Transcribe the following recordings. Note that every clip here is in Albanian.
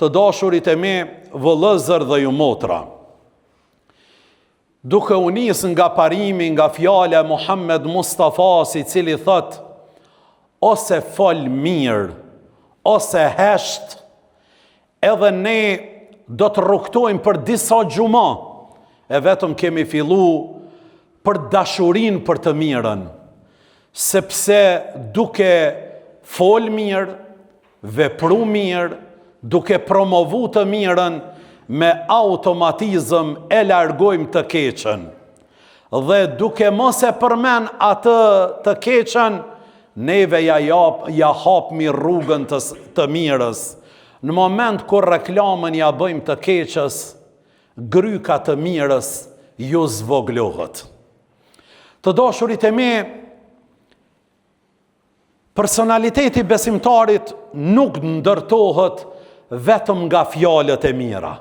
Të dashurit e mi, vëllezër dhe ju motra, duke u nis nga parimi, nga fjala e Muhammed Mustafas, i cili thot, ose fol mirë, ose hesht, edhe ne do të rrugtojmë për disa gjuma, e vetëm kemi fillu për dashurin për të mirën, sepse duke fol mirë, vepru mirë, duke promovu të mirën, me automatizëm e largojmë të keqen. Dhe duke mos e përmen atë të keqen, neve ja hapmi rrugën të mirës. Në moment kur reklamën ja bëjmë të keqës, gryka të mirës ju zvoglohet. Të dashurit e mi, personaliteti besimtarit nuk ndërtohet vetëm nga fjalët e mira.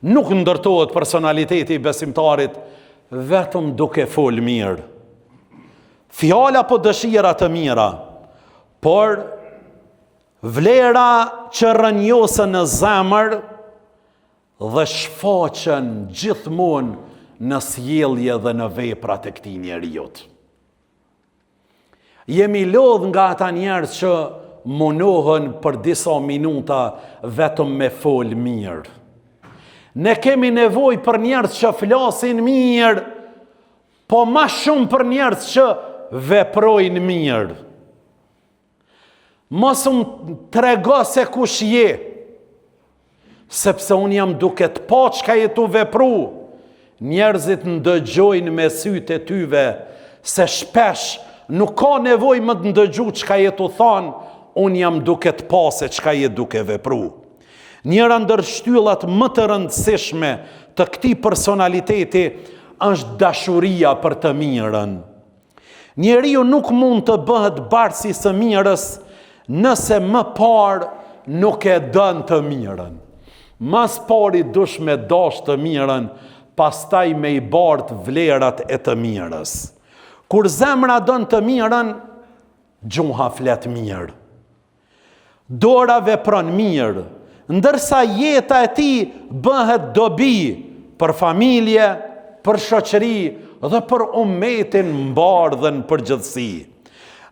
Nuk ndërtohet personaliteti besimtarit vetëm duke fol mirë. Fjala po dëshira të mira, por vlera që rënjosën në zemër dhe shfaqen gjithmonë në sjellje dhe në veprat e këtij njeriut. Jemi lodh nga ata njerëz që munohen për disa minuta vetëm me fol mirë. Ne kemi nevojë për njerëz që flasin mirë, po ma shumë për njerëz që veprojnë mirë. Mos më trego se kush je, sepse unë jam duke të pa çka je tu vepru. Njerëzit ndëgjojnë me sytë e tyve, se shpesh nuk ka nevojë më të ndëgju çka je tu thonë, unë jam duke të pa se çka je duke vepru. Njëra ndër shtyllat më të rëndësishme të këtij personaliteti është dashuria për të mirën. Njeriu nuk mund të bëhet barsi së mirës nëse më parë nuk e dën të mirën. Mas pari dush me dash të mirën, pastaj me i bart vlerat e të mirës. Kur zemra dën të mirën, gjuha flet mirë. Dora vepron mirë, ndërsa jeta e tij bëhet dobi për familje, për shoqëri dhe për ummetin mbar dhe në përgjithësi.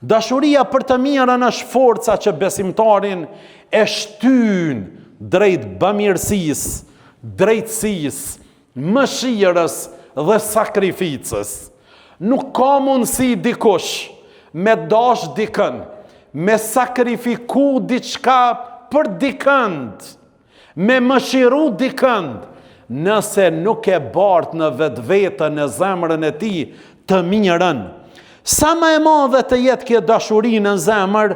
Dashuria për të mirën është forca që besimtarin e shtyn drejt bamirësisë, drejtësisë, mëshirës dhe sakrificës. Nuk ka mundësi dikush me dash dikën, me sakrifiku diçka për dikënd, me mëshiru dikënd, nëse nuk e bart në vetën në zemrën e tij të mirën. Sa më e madhe të jetë kjo dashuri në zemër,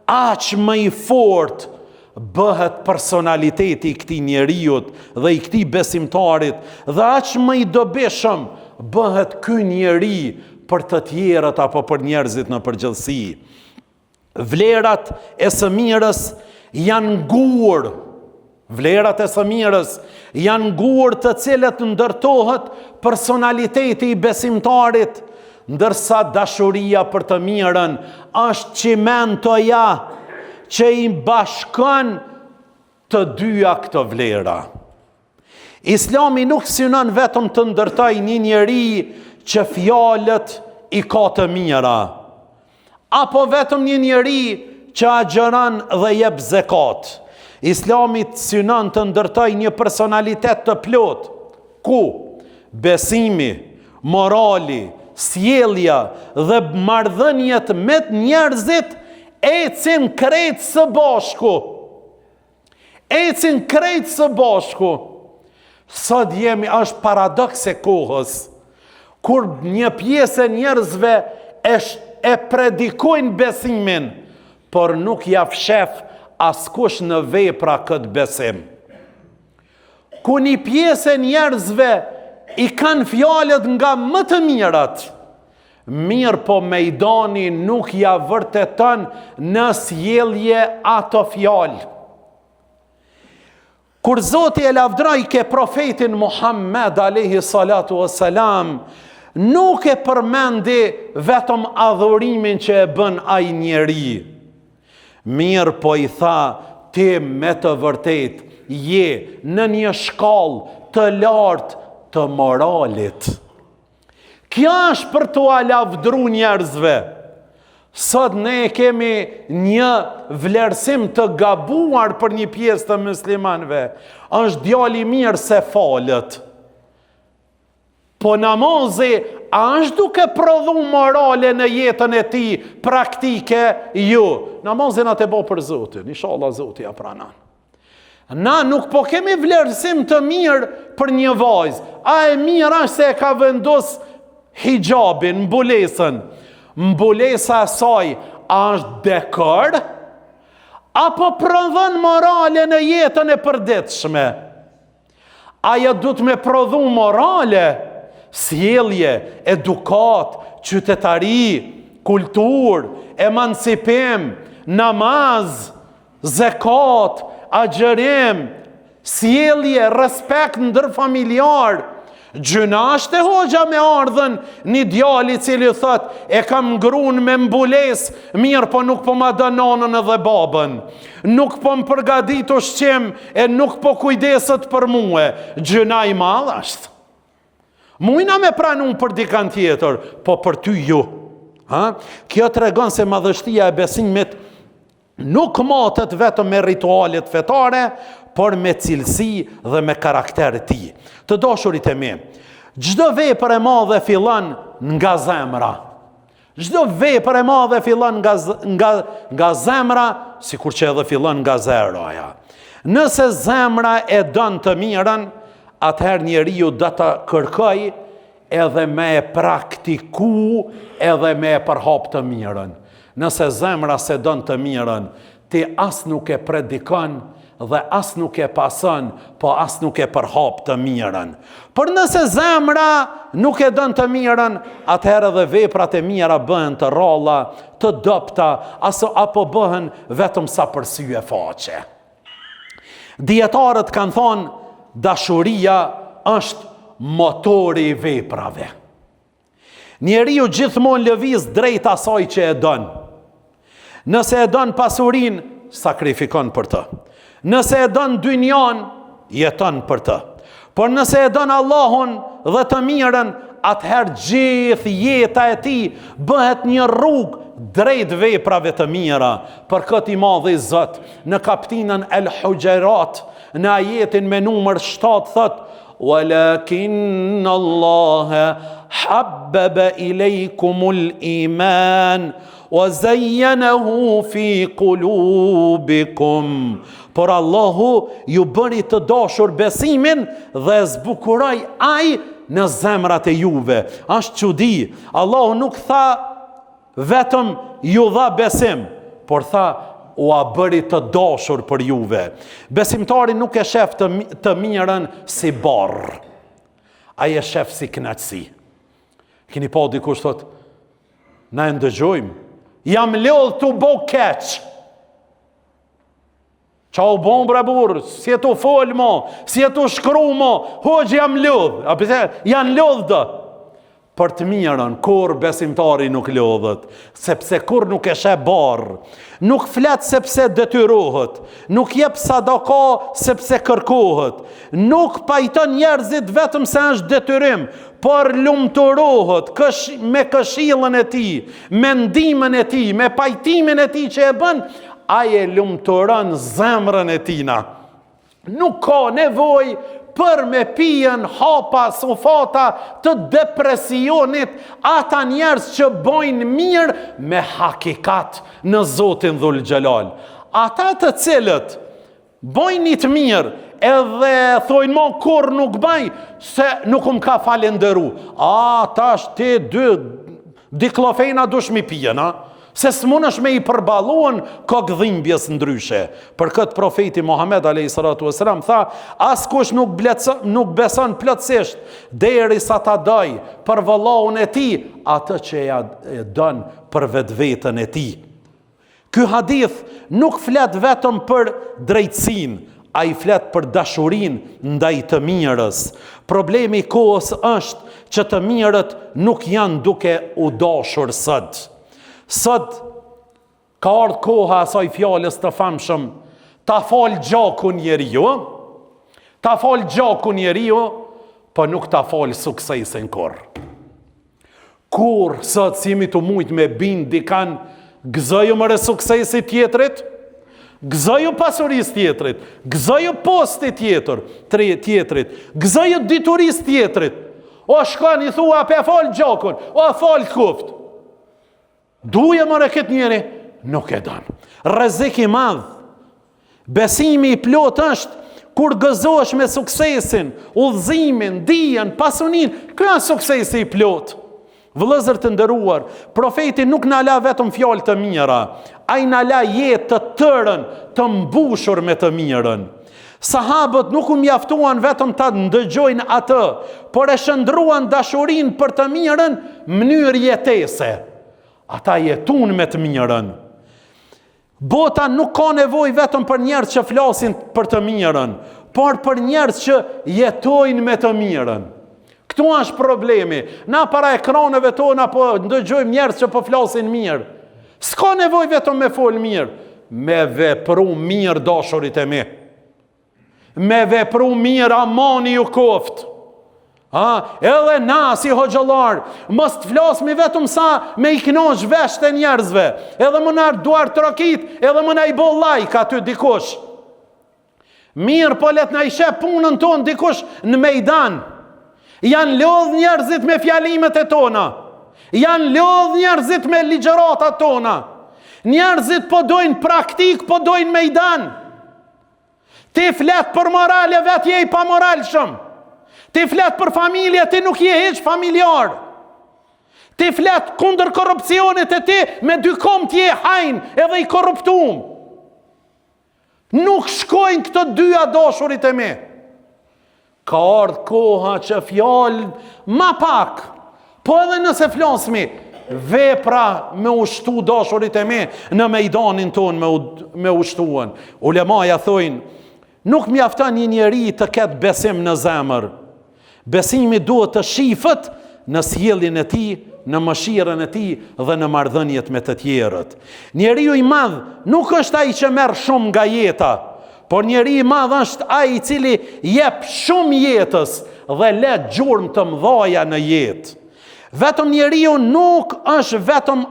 aq më i fortë bëhet personaliteti i këtij njeriut dhe i këtij besimtarit, dhe aq më i dobishëm bëhet ky njeri për të tjerët apo për njerëzit në përgjithësi. Vlerat e së mirës janë gur. Vlerat e së mirës janë gur të cilët ndërtohet personaliteti i besimtarit, ndërsa dashuria për të mirën është cimentoja që i bashkon të dyja këto vlera. Islami nuk synon vetëm të ndërtojë një njeri që fjalët i ka të mira, apo vetëm një njeri që agjeron dhe jep zekat. Islami synon të ndërtojë një personalitet të plot, ku besimi, morali, sjellja dhe marrëdhëniet me njerëzit ecin krejt së bashku. Ecin krejt së bashku. Sot është paradoks e kohës, kur një pjesë e njerëzve e predikojnë besimin, por nuk ja fshef askush në vepra këtë besim. Ku një pjesë e njerëzve i kanë fjalët nga më të mirat, mirë po mejdani nuk ja vërteton në sjellje ato fjalë. Kur Zoti e lavdroi ke profetin Muhammed alayhi salatu wassalam, nuk e përmendi vetëm adhurimin që e bën ai njeri. Mirë po i tha, ti me të vërtet je në një shkallë të lartë të moralit. Kjo është për të alavdru njerëzve. Sot ne kemi një vlerësim të gabuar për një pjesë të muslimanëve. Është djali mirë se falët. Po namazi është duke prodhu morale në jetën e ti praktike, ju. Namazin atë e bo për Zotin, inshallah Zoti ja pranon. Na nuk po kemi vlerësim të mirë për një vajzë. A e mirë është se e ka vendos hijabin, mbulesën. Mbulesa e saj është dekor, apo prodhon morale në jetën e përditshme? Aja du të me prodhu morale, sjellje, edukat, qytetari, kultur, emancipim, namaz, zekat, agjerim, sjellje, respekt ndër familjar. Gjynasht e hoxha me ardhen një djali cili thot e kam ngrun me mbules, mirë po nuk po ma dë nonën edhe babën, nuk po më përgadit ushqim e nuk po kujdeset për muë. Gjyna i madh është. Mujna me pranun për dikan tjetër, po për ty ju. Kjo të regon se madhështia e besimit nuk matet vetëm me ritualet fetare, por me cilësi dhe me karakter ti. Të dashurit e mi, çdo vepër e madhe fillon nga zemra. Çdo vepër e madhe fillon nga zemra, sikur që edhe fillon nga zeraja. Nëse zemra e don të mirën, atëherë njeriu do të kërkoj edhe me e praktiku, edhe me e përhap të mirën. Nëse zemra se don të mirën, ti as nuk e predikon, dhe as nuk e pason, po as nuk e përhap të mirën. Por nëse zemra nuk e don të mirën, atëherë dhe veprat e mira bëhen të rralla, të dobta, apo bëhen vetëm sa për sy e faqe. Dietarët kanë thonë, dashuria është motori i veprave. Njeriu gjithmonë lëviz drejt asaj që e don. Nëse e don pasurinë, sakrifikon për të. Nëse e don dynjan, jeton për të. Por nëse e don Allahun dhe të mirën, atëherë gjithë jeta e tij bëhet një rrugë drejt veprave të mira. Për këtë i madhi Zot në kapitullin El Hujurat, në ajetin me numër 7 thot: "Walakin Allah habbaba ilaykumul iman wa zayyanahu fi qulubikum." Por Allahu ju bëri të dashur besimin dhe zbukuroi ai në zemrat e juve. Është çudi. Allahu nuk tha vetëm ju dha besim, por tha u a bëri të dashur për juve. Besimtari nuk e shef të mirën si barr. Ai e shef si kënaqësi. Keni pa dikush thot, na e ndëgjojmë, jam lodh të bo keq. Qa u bon bre burë, si e tu fol mo, si e tu shkru mo, hoqë jam lodh, janë lodh dë. Për të mirën, kur besimtari nuk lodhët, sepse kur nuk e sheh barë, nuk flet sepse detyrohet, nuk jep sadaka sepse kërkohet, nuk pajton njerëzit vetëm se është detyrim, por lumturohet me këshillën e tij, me ndihmën e tij, me pajtimin e tij që e bën, ai e lumturon zemrën e tina. Nuk ka nevojë për me pijen hapa sufata të depresionit ata njerëz që bojnë mirë me hakikat në Zotin Dhul Gjelal. Ata të cilët bojnë të mirë edhe thojnë mo kur nuk bëj se nuk më ka falenderu. Tash ti diklofejna dush mi pijen, se s'mun është me i përbaluan kokdhimbjes ndryshe. Për këtë profeti Muhammed a.s. tha, askush nuk beson plotësisht, derisa ta doj për vëllaun e tij atë që e don për vetveten e tij. Ky hadith nuk flet vetëm për drejtësinë, ai flet për dashurinë ndaj të mirës. Problemi i kohës është që të mirët nuk janë duke u dashur sot. Sot ka ardhur koha asaj fjalës të famshëm, ta fal gjaku njeriu, ta fal gjaku njeriu, po nuk ta fal suksesin kur. Kur sot si jemi të mujt me bindi kanë gëzoju mëre suksesi tjetrit, gëzoju pasuris tjetrit, gëzoju posti tjetrit, gëzoju dituris tjetrit. O shkon i thua pe fal gjakun, o fal kuft. Duje mëre këtë njeri, nuk e dan. Rrezik i madh. Besimi i plot është kur gëzosh me suksesin, udhëzimin, dijen, pasunin, kjo është suksesi i plot. Vëllezër të nderuar, profeti nuk na la vetëm fjalë të mira, ai na la jetë të tërën, të mbushur me të mirën. Sahabët nuk u mjaftuan vetëm ta ndëgjojnë atë, por e shndruan dashurinë për të mirën mënyrë jetese. Ata jetun me të mirën. Bota nuk ka nevojë vetëm për njerëz që flasin për të mirën, por për njerëz që jetojnë me të mirën. Këtu është problemi. Na para ekraneve tona po ndëgjojmë njerëz që po flasin mirë. S'ka nevojë vetëm me fol mirë, me vepru mirë dashurit e mi. Me vepru mirë amani ju koft. Edhe na si hoxhallar, mos të flasmi vetëm sa me i knosh vesht e njerëzve. Edhe më na duar trokit, edhe më na i bo like aty dikush. Mirë po let na i shep punën tonë dikush në mejdan. Janë lodh njerëzit me fjalimet e tona. Janë lodh njerëzit me ligjëratat tona. Njerëzit po dojnë praktik, po dojnë mejdan. Ti flet për morale, vet je i pa moralshëm. Ti flet për familje, ti nuk je hiç familjar. Ti flet kundër korrupsionit e ti, me dy kom ti je hajn edhe i korruptum. Nuk shkojnë këto dyja dashurit e mi. Ka ardhë koha që fjalë ma pak, po edhe nëse flasmi, vepra me ushtu dashurit e mi në mejdanin ton me ushtuan. Ulemaja thojnë, nuk mjafton një njeri të ketë besim në zemër. Besimi duhet të shifët në sjelljen e tij, në mëshirën e tij dhe në marrëdhëniet me të tjerët. Njeriu i madh nuk është ai që merr shumë nga jeta, por njeri i madh është ai i cili jep shumë jetës dhe le gjurmë të mëdha në jetë. Vetëm njeriu nuk është vetëm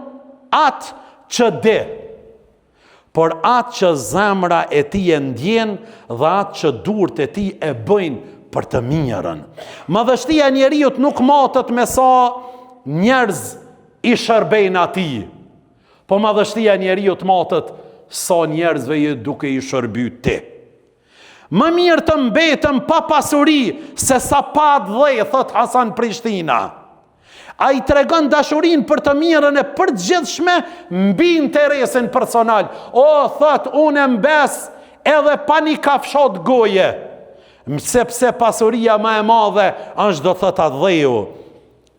atë që di, por atë që zemra e tij e ndjen dhe atë që durët e tij e bëjnë për të mirën. Madhështia e njeriu nuk matet me sa njerëz i shërbejnë atij, po madhështia e njeriu matet sa njerëzve i duke i shërby ti. Më mirë të mbetëm pa pasuri se sa pa dhej, thot Hasan Prishtina. A i tregon dashurin për të mirën e përgjithshme mbi interesin personal. O, thot, unë mbes edhe pa një kafshot goje, sepse pasuria ma e madhe është do thot atë dheju.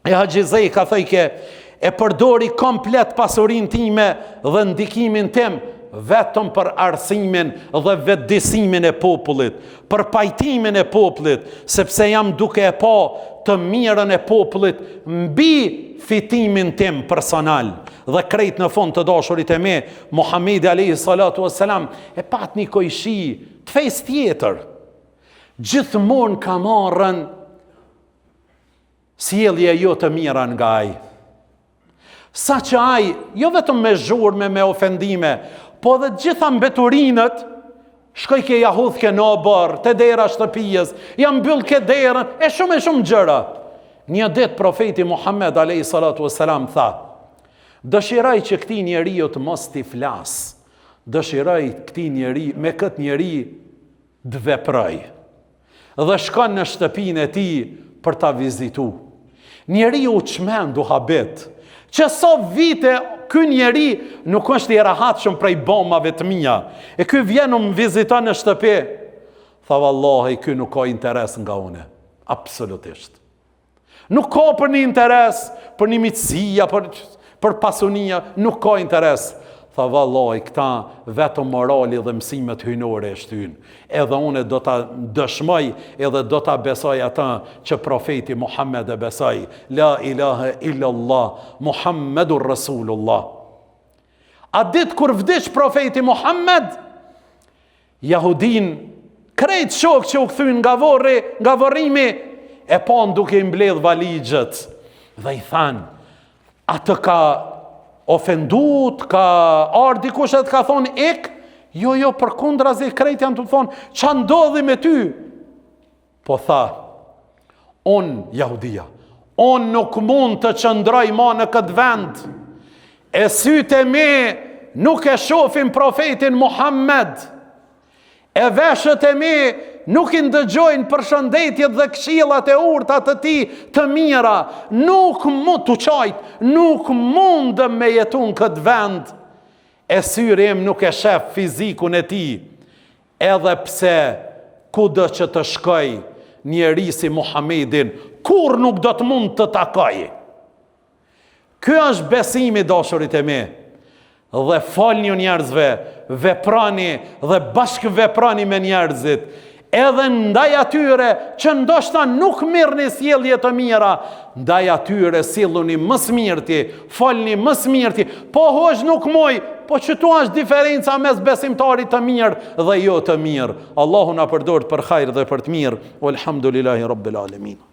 E Haxhizej ka thëjke, e përdori komplet pasurin time dhe ndikimin tim, vetëm për arsimin dhe vetëdijsimin e popullit, për pajtimin e popullit, sepse jam duke e pa të mirën e popullit mbi fitimin tim personal. Dhe krejt në fund të dashurit e mi, Muhamedi alayhi salatu wassalam e pat një kojshi të fejs tjetër. Gjithmonë ka marrën sjellje jo të mira nga ai. Sa që ai, jo vetëm me zhurme, me ofendime, po dhe gjitha mbeturinët, shkoj ke jahudh ke në bërë, te dera shtëpijës, jam mbyll ke derën, e shumë gjëra. Një ditë profeti Muhammed alayhi salatu wassalam tha, dëshiroj që këtij njeriu të mos t'i flas, dëshiroj me këtë njeri të veproj. Dhe shkon në shtëpinë e tij për ta vizitu. Njeriu çmendu habet, që so vite ky njeri nuk është i rahatshëm prej bombave të mia. E ky vjen më viziton në shtëpi. Tha vallahi, ky nuk ka interes nga une. Absolutisht. Nuk ka për një interes, për një miqësia, për pasunia, nuk ka interes. Tha vallahi, këta vetëm morali dhe mësimet hyjnore e shtyn. Edhe une do ta dëshmoj, edhe do ta besoj ata që profeti Muhammed e besoj. La ilaha illallah, Muhammedur Rasulullah. A ditë kur vdiq profeti Muhammed, Jahudin, krejt shok që u këthyn nga vorrimi, e pon duke i mbledh valigjet, dhe i than, atë ka ofendut, ka ardh dikush e të ka thonë ik, jo, për kundrazi krejt janë të thonë, qa ndodhi me ty? Po tha, Jahudia, nuk mund të qëndroj ma në këtë vend, e sytë e me nuk e shofim profetin Muhammed, e veshët e me nuk i ndëgjojnë përshëndetjet dhe këshillat e urta të ti të mira, nuk mund të qajt, nuk mund me jetun këtë vend, e syri im nuk e shef fizikun e ti, edhe pse kudo që të shkoj njeri si Muhammedin, kur nuk do të mund të takoj. Ky është besimi, dashurit e mi, dhe falni njerëzve, veprani dhe bashkë veprani me njerëzit, edhe ndaj atyre që ndoshta nuk mirë një sjellje të mira, ndaj atyre silluni më smirti, falni më smirti, po hosh nuk moj, po që tu është diferenca mes besimtarit të mirë dhe jo të mirë. Allahu na përdor për hajër dhe për të mirë. Walhamdulillahi rabbil alamin.